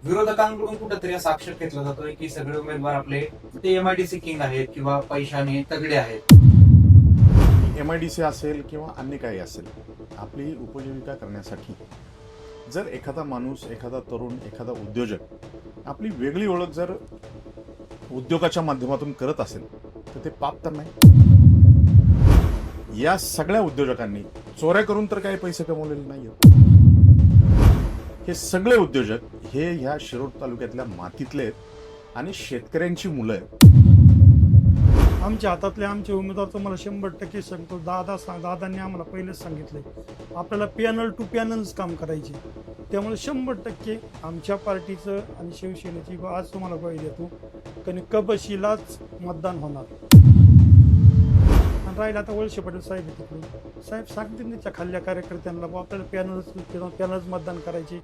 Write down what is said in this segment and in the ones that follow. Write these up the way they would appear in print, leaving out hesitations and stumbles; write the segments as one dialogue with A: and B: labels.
A: विरोधकांकडून कुठेतरी असा आक्षेप घेतला जातोय की सगळे उमेदवार आपले ते एमआयडीसी किंग आहेत किंवा पैशाने तगडे आहेत.
B: MIDC असेल किंवा अन्य काही असेल, आपली उपजीविका करण्यासाठी जर एखादा माणूस, एखादा तरुण, एखादा उद्योजक आपली वेगळी ओळख जर उद्योगाच्या माध्यमातून करत असेल तर ते पाप तर नाही. या सगळ्या उद्योजकांनी चोऱ्या करून तर काही पैसे कमवलेले नाहीये. हे सगळे उद्योजक हे ह्या शिरोड तालुक्यातल्या मातीतले आहेत आणि शेतकऱ्यांची मुलं आहेत.
C: आमच्या हातातले आमचे उमेदवार तर मला 100% सांगतो. दादांनी आम्हाला पहिलेच सांगितलंय आपल्याला पॅनल टू पॅनलच काम करायचे. त्यामुळे 100% आमच्या पार्टीचं आणि शिवसेनेची आज तुम्हाला ग्वाही देतो कारण कबशीलाच मतदान होणार. आणि राहिला आता वळसे पाटील साहेब तिकडून साहेब सांगतील त्याच्या खाल्ल्या कार्यकर्त्यांना आपल्याला पॅनलच मतदान करायचे,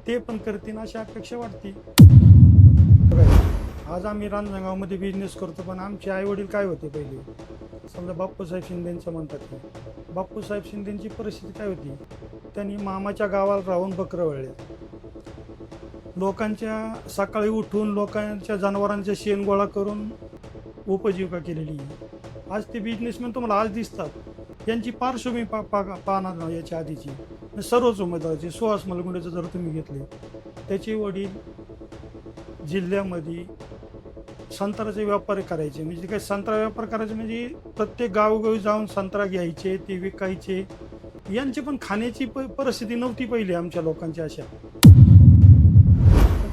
C: ते पण करतील अशी अपेक्षा वाटते. आज आम्ही रांजणगावमध्ये बिझनेस करतो, पण आमचे आई वडील काय होते पहिले, समजा बापूसाहेब शिंदेंचं म्हणतात की बापूसाहेब शिंदेंची परिस्थिती काय होती, त्यांनी मामाच्या गावाला राहून बकरं वळले, लोकांच्या सकाळी उठून लोकांच्या जनावरांचे शेण गोळा करून उपजीविका केलेली. आज ते बिझनेसमॅन तुम्हाला आज दिसतात, यांची पार्श्वभूमी पाहणार ना याच्या आधीची सर्वच उमेदवाराची. सुहास मलगुंडेचं जर तुम्ही घेतले, त्याचे वडील जिल्ह्यामध्ये संत्र्याचे व्यापार करायचे, म्हणजे काय संत्रा व्यापार करायचे म्हणजे प्रत्येक गावोगावी जाऊन संत्रा घ्यायचे, ते विकायचे. यांची पण खाण्याची परिस्थिती नव्हती पहिली आमच्या लोकांची अशा.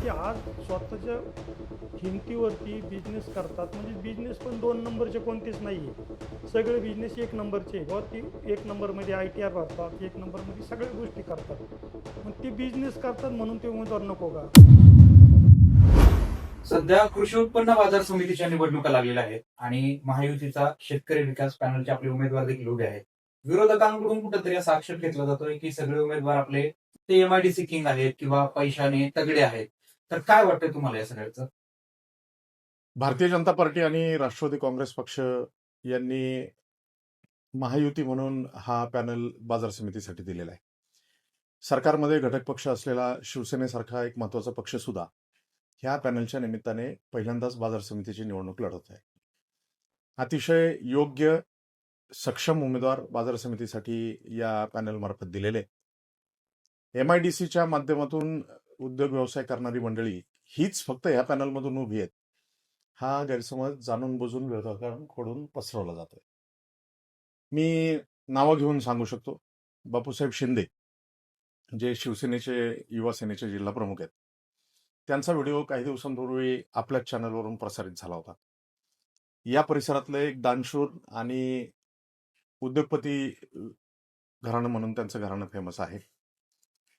C: ते आज स्वतःच्या किमतीवरती बिझनेस करतात, म्हणजे बिझनेस पण 2 नंबरचे कोणतेच नाही आहे, सगळे बिझनेस 1 नंबरचे. व ती 1 नंबरमध्ये ITR भरतात, 1 नंबरमध्ये सगळ्या गोष्टी करतात. मग ते बिझनेस करतात म्हणून ते उमेदवार नको का?
A: सध्या कृषी उत्पन्न बाजार समितीच्या निवडणुका लागलेल्या आहेत आणि महायुतीचा शेतकरी विकास पॅनलचे आपले उमेदवार देखील उभे आहेत. विरोधकांकडून कुठेतरी असा आक्षेप घेतला जातोय की सगळे उमेदवार आपले ते एमआयडीसी किंग आहेत किंवा पैशाने तगडे आहेत. तर काय वाटतंय तुम्हाला या सगळ्याचं?
B: भारतीय जनता पार्टी आणि राष्ट्रवादी काँग्रेस पक्ष यांनी महायुती म्हणून हा पॅनल बाजार समितीसाठी दिलेला आहे. सरकारमध्ये घटक पक्ष असलेला शिवसेनेसारखा एक महत्वाचा पक्ष सुद्धा ह्या पॅनलच्या निमित्ताने पहिल्यांदाच बाजार समितीची निवडणूक लढवत आहे. अतिशय योग्य सक्षम उमेदवार बाजार समितीसाठी या पॅनल मार्फत दिलेले. MIDCच्या माध्यमातून उद्योग व्यवसाय करणारी मंडळी हीच फक्त ह्या पॅनलमधून उभी आहेत, हा गैरसमज जाणून बुजून विरोधकांकडून पसरवला जातोय. मी नावं घेऊन सांगू शकतो. बापूसाहेब शिंदे जे शिवसेनेचे युवा सेनेचे जिल्हा प्रमुख आहेत, त्यांचा व्हिडिओ काही दिवसांपूर्वी आपल्याच चॅनलवरून प्रसारित झाला होता. या परिसरातलं एक दानशूर आणि उद्योगपती घराणं म्हणून त्यांचं घराणं फेमस आहे.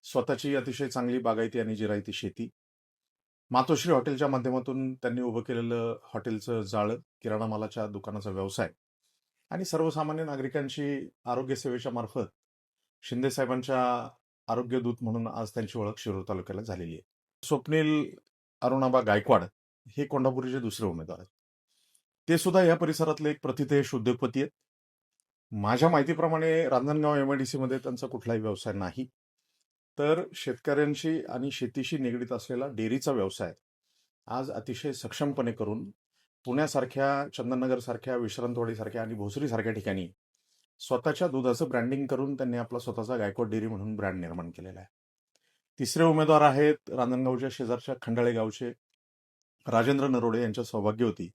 B: स्वतःची अतिशय चांगली बागायती आणि जिरायती शेती, मातोश्री हॉटेलच्या माध्यमातून त्यांनी उभं केलेलं हॉटेलचं जाळं, किराणा मालाच्या दुकानाचा व्यवसाय आणि सर्वसामान्य नागरिकांची आरोग्य सेवेच्या मार्फत शिंदे साहेबांच्या आरोग्य दूत म्हणून आज त्यांची ओळख शिरूर तालुक्याला झालेली आहे. स्वप्नील अरुणाबा गायकवाड हे कोल्हापूरचे दुसरे उमेदवार आहेत. ते सुद्धा या परिसरातले एक प्रथितयश उद्योगपती आहेत. माझ्या माहितीप्रमाणे रांजणगाव MIDC मध्ये त्यांचा कुठलाही व्यवसाय नाही, तर शेतकऱ्यांशी आणि शेतीशी निगडीत असलेला डेअरीचा व्यवसाय आज अतिशय सक्षमपणे करून पुण्यासारख्या, चंदननगर सारख्या, विश्रांतवाडी सारख्या आणि भोसरी सारख्या ठिकाणी स्वतःच्या दुधाचं ब्रँडिंग करून त्यांनी आपला स्वतःचा गायकवाड डेअरी म्हणून ब्रँड निर्माण केलेला आहे. तिसरे उमेदवार आहेत रांजणगावच्या शेजारच्या खंडाळे गावचे राजेंद्र नरोडे यांच्या सौभाग्यवती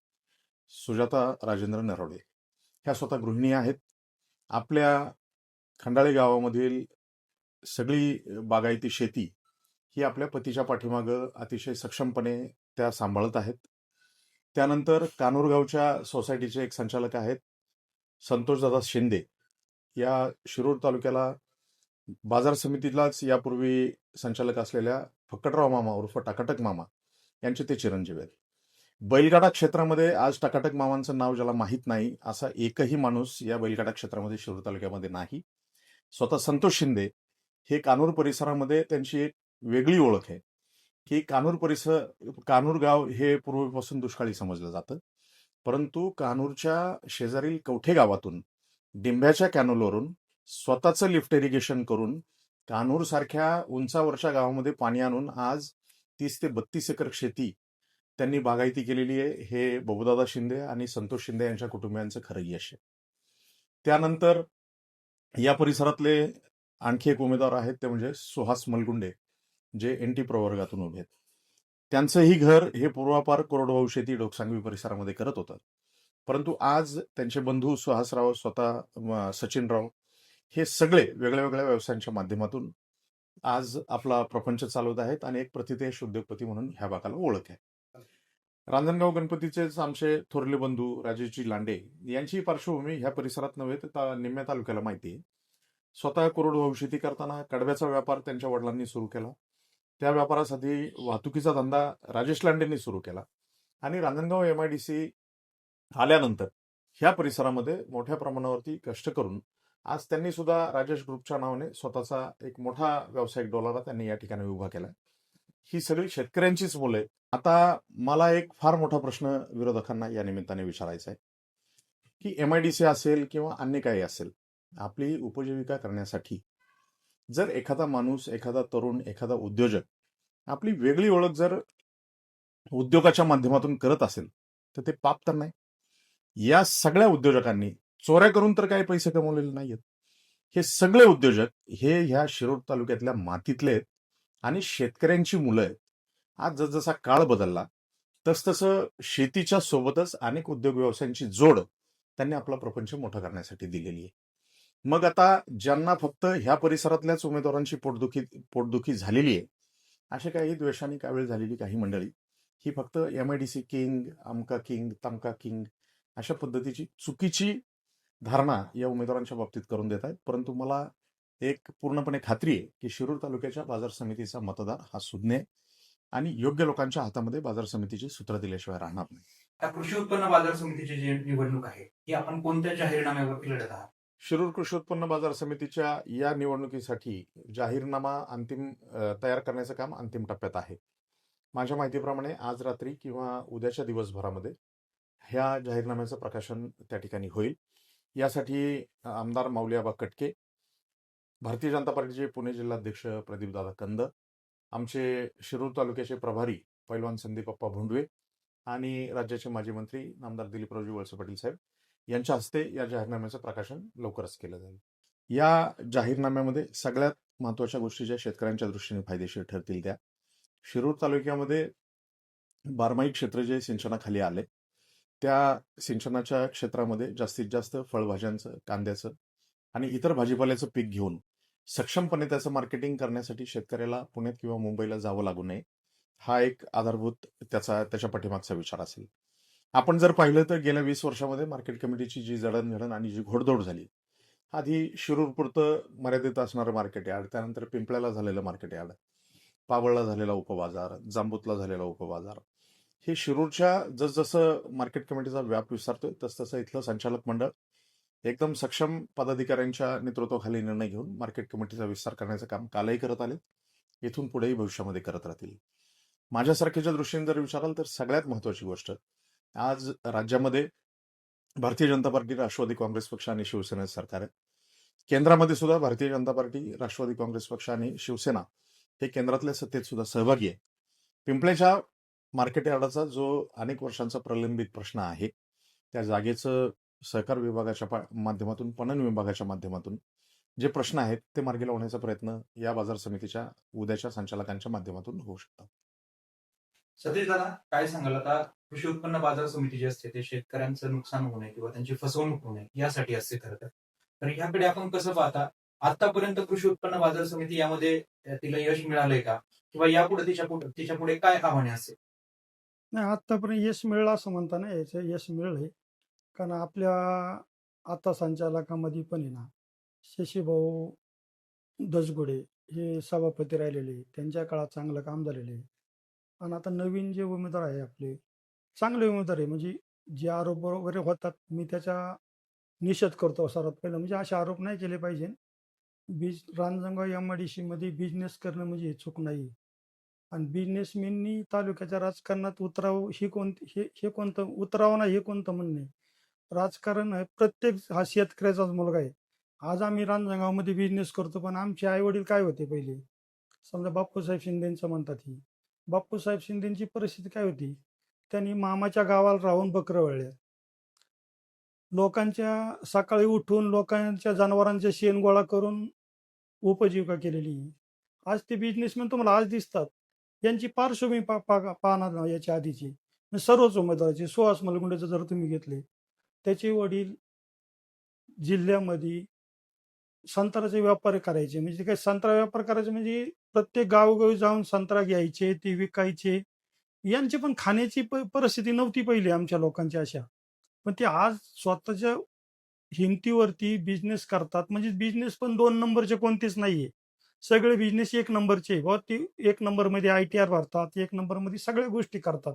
B: सुजाता राजेंद्र नरोडे. ह्या स्वतः गृहिणी आहेत. आपल्या खंडाळे गावामधील सगळी बागायती शेती ही आपल्या पतीच्या पाठीमागं अतिशय सक्षमपणे त्या सांभाळत आहेत. त्यानंतर कानूरगावच्या सोसायटीचे एक संचालक आहेत संतोषदादा शिंदे. या शिरूर तालुक्याला बाजार समितीलाच यापूर्वी संचालक असलेल्या फक्कटराव मामा उर्फ टाकाटक मामा यांचे ते चिरंजीव आहेत. बैलगाडा क्षेत्रामध्ये आज टाकाटक मामांचं नाव ज्याला माहीत नाही असा एकही माणूस या बैलगाडा क्षेत्रामध्ये शिरूर तालुक्यामध्ये नाही. स्वतः संतोष शिंदे हे कानूर परिसरामध्ये त्यांची एक वेगळी ओळख आहे की कानूर गाव हे पूर्वीपासून दुष्काळी समजलं जातं, परंतु कानूरच्या शेजारील कवठे गावातून डिंब्याच्या कॅनोलवरून स्वतःचं लिफ्ट इरिगेशन करून कानूर सारख्या उंचावरच्या गावामध्ये पाणी आणून आज 30 ते 32 एकर शेती त्यांनी बागायती केलेली आहे. हे बबूदादा शिंदे आणि संतोष शिंदे यांच्या कुटुंबियांचं खरं यश आहे. त्यानंतर या परिसरातले आणखी एक उमेदवार आहेत, ते म्हणजे सुहास मलगुंडे, जे NT प्रवर्गातून उभे आहेत. त्यांचंही घर हे पूर्वापार कोरडवाहू शेती डोकसांगवी परिसरामध्ये करत होतं. परंतु आज त्यांचे बंधू सुहासराव, स्वतः सचिनराव, हे सगळे वेगळ्या वेगळ्या व्यवसायांच्या माध्यमातून आज आपला प्रपंच चालवत आहेत आणि एक प्रतिथयश उद्योगपती म्हणून ह्या भागाला ओळख आहे. रांजणगाव गणपतीचेच आमचे थोरले बंधू राजेशजी लांडे यांची पार्श्वभूमी ह्या परिसरात नव्हे तर निम्म्या तालुक्याला माहिती आहे. स्वतः कोरडवाहू शेती करताना कडब्याचा व्यापार त्यांच्या वडिलांनी सुरू केला. त्या व्यापारासाठी वाहतुकीचा धंदा राजेश लांडेंनी सुरू केला आणि रांजणगाव MIDC आल्यानंतर ह्या परिसरामध्ये मोठ्या प्रमाणावरती कष्ट करून आज त्यांनी सुद्धा राजेश ग्रुपच्या नावाने स्वतःचा एक मोठा व्यावसायिक डोलारा त्यांनी या ठिकाणी उभा केला. ही सगळी शेतकऱ्यांचीच मुलं आहेत. आता मला एक फार मोठा प्रश्न विरोधकांना या निमित्ताने विचारायचा आहे की MIDC असेल किंवा अन्य काही असेल, आपली उपजीविका करण्यासाठी जर एखादा माणूस, एखादा तरुण, एखादा उद्योजक आपली वेगळी ओळख जर उद्योगाच्या माध्यमातून करत असेल तर ते पाप तर नाही. या सगळ्या उद्योजकांनी चोऱ्या करून तर काही पैसे कमवलेले नाहीयेत. हे सगळे उद्योजक हे ह्या शिरूर तालुक्यातल्या मातीतले आहेत आणि शेतकऱ्यांची मुलं आहेत. आज जसजसा काळ बदलला तसतसं शेतीच्या सोबतच अनेक उद्योग व्यवसायांची जोड त्यांनी आपला प्रपंच मोठा करण्यासाठी दिलेली आहे. मग आता ज्यांना फक्त ह्या परिसरातल्याच उमेदवारांची पोटदुखी झालेली आहे, असे काही द्वेषाने कावेळ झालेली काही मंडळी ही फक्त MIDC किंग, अमका किंग, तमका किंग अशा पद्धतीची चुकीची धारणा या उमेदवारांच्या बाबतीत करून देत आहेत. परंतु मला एक पूर्णपणे खात्री आहे की शिरूर तालुक्याच्या बाजार समितीचा मतदार हा सुज्ञ आहे आणि योग्य लोकांच्या हातामध्ये बाजार समितीची सूत्र दिल्याशिवाय राहणार नाही.
A: आता कृषी उत्पन्न बाजार समितीची जी निवडणूक आहे ही आपण कोणत्या जाहीरनाम्यावरती लढत आहात?
B: शिरूर कृषी उत्पन्न बाजार समितीच्या या निवडणुकीसाठी जाहीरनामा तयार करण्याचं काम अंतिम टप्प्यात आहे. माझ्या माहितीप्रमाणे आज रात्री किंवा उद्याच्या दिवसभरामध्ये ह्या जाहीरनाम्याचं प्रकाशन त्या ठिकाणी होईल. यासाठी आमदार माऊलीआबा कटके, भारतीय जनता पार्टीचे पुणे जिल्हाध्यक्ष प्रदीपदादा कंद, आमचे शिरूर तालुक्याचे प्रभारी पैलवान संदीपप्पा भोंडवे आणि राज्याचे माजी मंत्री नामदार दिलीपरावजी वळसे पाटील साहेब यांच्या हस्ते या जाहीरनाम्याचं प्रकाशन लवकरच केलं जाईल. या जाहीरनाम्यामध्ये सगळ्यात महत्वाच्या गोष्टी ज्या शेतकऱ्यांच्या दृष्टीने फायदेशीर ठरतील त्या, शिरूर तालुक्यामध्ये बारमाही क्षेत्र जे सिंचनाखाली आले त्या सिंचनाच्या क्षेत्रामध्ये जास्तीत जास्त फळभाज्यांचं, कांद्याचं आणि इतर भाजीपाल्याचं पीक घेऊन सक्षमपणे त्याचं मार्केटिंग करण्यासाठी शेतकऱ्याला पुण्यात किंवा मुंबईला जावं लागू नये, हा एक आधारभूत त्याच्या पाठीमागचा विचार असेल. आपण जर पाहिलं तर गेल्या 20 वर्षामध्ये मार्केट कमिटीची जी जडणघडण आणि जी घोडदौड झाली, आधी शिरूरपुरतं मर्यादित असणारं मार्केट यार्ड, त्यानंतर पिंपळ्याला झालेलं मार्केट यार्ड, पावळला झालेला उपबाजार, जांबूतला झालेला उपबाजार, हे शिरूरच्या जसजसं मार्केट कमिटीचा व्याप विस्तारतोय तसतसं इथलं संचालक मंडळ एकदम सक्षम पदाधिकाऱ्यांच्या नेतृत्वाखाली निर्णय घेऊन मार्केट कमिटीचा विस्तार करण्याचं काम कालही करत आले, इथून पुढेही भविष्यामध्ये करत राहतील. माझ्यासारख्याच्या दृष्टीने जर विचाराल तर सगळ्यात महत्वाची गोष्ट, आज राज्यामध्ये भारतीय जनता पार्टी, राष्ट्रवादी काँग्रेस पक्ष आणि शिवसेना सरकार आहे. केंद्रामध्ये सुद्धा भारतीय जनता पार्टी, राष्ट्रवादी काँग्रेस पक्ष आणि शिवसेना हे केंद्रातल्या सत्तेत सुद्धा सहभागी आहे. पिंपळ्याच्या मार्केट यार्डाचा जो अनेक वर्षांचा प्रलंबित प्रश्न आहे, त्या जागेचं सहकार विभागाच्या माध्यमातून, पणन विभागाच्या माध्यमातून जे प्रश्न आहेत ते मार्गी लावण्याचा प्रयत्न या बाजार समितीच्या उद्याच्या संचालकांच्या माध्यमातून होऊ शकतात.
A: सतीश दादा, काय सांगाल? आता कृषी उत्पन्न बाजार समिती जी असते ते शेतकऱ्यांचं नुकसान होऊ नये किंवा त्यांची फसवणूक होऊ नये यासाठी असते खरं तर ह्याकडे आपण कसं पाहता? आतापर्यंत कृषी उत्पन्न बाजार समिती यामध्ये तिला यश मिळालंय का, किंवा यापुढे तिच्या पुढे काय आव्हाने असेल?
C: नाही, आतापर्यंत यश मिळलं असं म्हणता नाही याचं यश मिळलंय. कारण आपल्या आता संचालकामध्ये पण आहे ना, शशीभाऊ दसगुडे हे सभापती राहिलेले, त्यांच्या काळात चांगलं काम झालेलं आहे. आणि आता नवीन जे उमेदवार आहे आपले, चांगले उमेदवार आहे. म्हणजे जे आरोप वगैरे होतात मी त्याचा निषेध करतो सर्वात पहिलं. म्हणजे असे आरोप नाही केले पाहिजे. रांजणगाव MIDC मध्ये बिझनेस करणं म्हणजे चूक नाही. आणि बिझनेसमॅननी तालुक्याच्या राजकारणात उतरावं हे कोणतं उतरावं नाही, हे कोणतं म्हणणं आहे? राजकारण आहे, प्रत्येक हा शेतकऱ्याचाच मुलगा आहे. आज आम्ही रांजणगावमध्ये बिझनेस करतो, पण आमचे आई वडील काय होते पहिले? समजा बापूसाहेब शिंदेचं म्हणतात ही, बापूसाहेब शिंदेची परिस्थिती काय होती? त्यांनी मामाच्या गावाला राहून बकरं वळल्या. लोकांच्या सकाळी उठून लोकांच्या जनावरांचे शेण गोळा करून उपजीविका केलेली आहे. आज ते बिझनेसमॅन तुम्हाला आज दिसतात. यांची पार्श्वभूमी पाहणार ना याच्या आधीची. म्हणजे सर्वच उमेदवाराची सुहास मलगुंडेचं जर तुम्ही घेतले, त्याचे वडील जिल्ह्यामध्ये संत्र्याचे व्यापार करायचे. म्हणजे काय संत्रा व्यापार करायचे म्हणजे प्रत्येक गावोगावी जाऊन संत्रा घ्यायचे, ते विकायचे. यांची पण खाण्याची परिस्थिती नव्हती पहिली आमच्या लोकांची अशा. पण ते आज स्वतःच्या हिमतीवरती बिझनेस करतात. म्हणजे बिझनेस पण 2 नंबरचे कोणतेच नाहीये. सगळे बिझनेस 1 नंबरचे. बुवा ते 1 नंबरमध्ये ITR भरतात, 1 नंबरमध्ये सगळ्या गोष्टी करतात.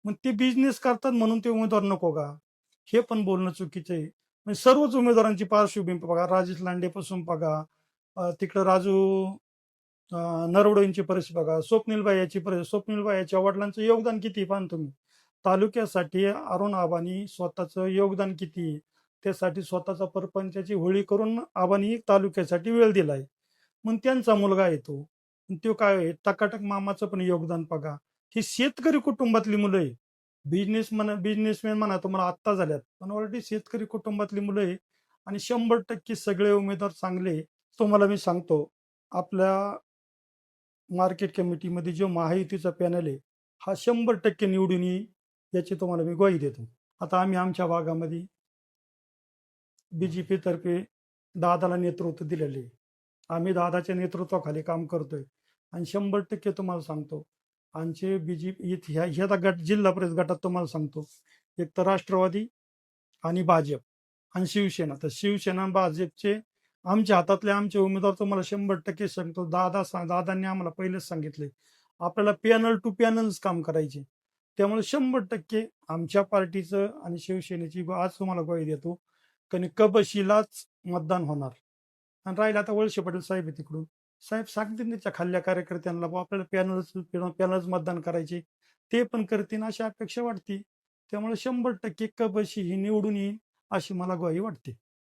C: मग ते बिझनेस करतात म्हणून ते उमेदवार नको का? हे पण बोलणं चुकीचं आहे. म्हणजे सर्वच उमेदवारांची पार्श्वभूमी बघा. राजेश लांडेपासून बघा, तिकडं राजू नरवडेंची परिस्थिती बघा, स्वप्नीलबाई याची परिस्थिती, स्वप्नीलबाई याच्या वडिलांचं योगदान किती पाहा तुम्ही. तालुक्यासाठी अरुण आबांनी स्वतःचं योगदान किती, त्यासाठी स्वतःचा परपंचाची होळी करून आबांनी तालुक्यासाठी वेळ दिलाय. मग त्यांचा मुलगा येतो, तो काय आहे, टकाटक मामाचं पण योगदान बघा. ही शेतकरी कुटुंबातली मुलं आहे. बिझनेसमॅन म्हणा तुम्हाला आत्ता झाल्यात, पण ऑलरेडी शेतकरी कुटुंबातली मुलं आहे. आणि 100% सगळे उमेदवार चांगले. तुम्हाला मी सांगतो, आपल्या मार्केट कमिटीमध्ये जो महायुतीचा पॅनल आहे, हा 100% निवडून येईल, याची तुम्हाला मी ग्वाही देतो. आता आम्ही आमच्या भागामध्ये BJP तर्फे दादाला नेतृत्व दिलेले आहे. आम्ही दादाच्या नेतृत्वाखाली काम करतोय. आणि 100% तुम्हाला सांगतो, आमचे BJP ह्या ह्या गट जिल्हा परिषद गटात तुम्हाला सांगतो, एक तर राष्ट्रवादी आणि भाजप आणि शिवसेना. तर शिवसेना आणि भाजपचे आमच्या हातातले आमचे उमेदवार तुम्हाला 100% सांगतो. दादांनी आम्हाला पहिलेच सांगितले, आपल्याला पॅनल टू पॅनल्स काम करायचे. त्यामुळे 100% आमच्या पार्टीचं आणि शिवसेनेची आज तुम्हाला ग्वाही देतो, कारण कबशीलाच मतदान होणार. आणि राहिलं आता वळसे पाटील साहेब आहे तिकडून, साहेब सांगतील त्याच्या खाल्ल्या कार्यकर्त्यांना आपल्याला पॅनल्स मतदान करायचे, ते पण करतील अशी अपेक्षा वाटते. त्यामुळे 100% कबशी ही निवडून येईल अशी मला ग्वाही वाटते.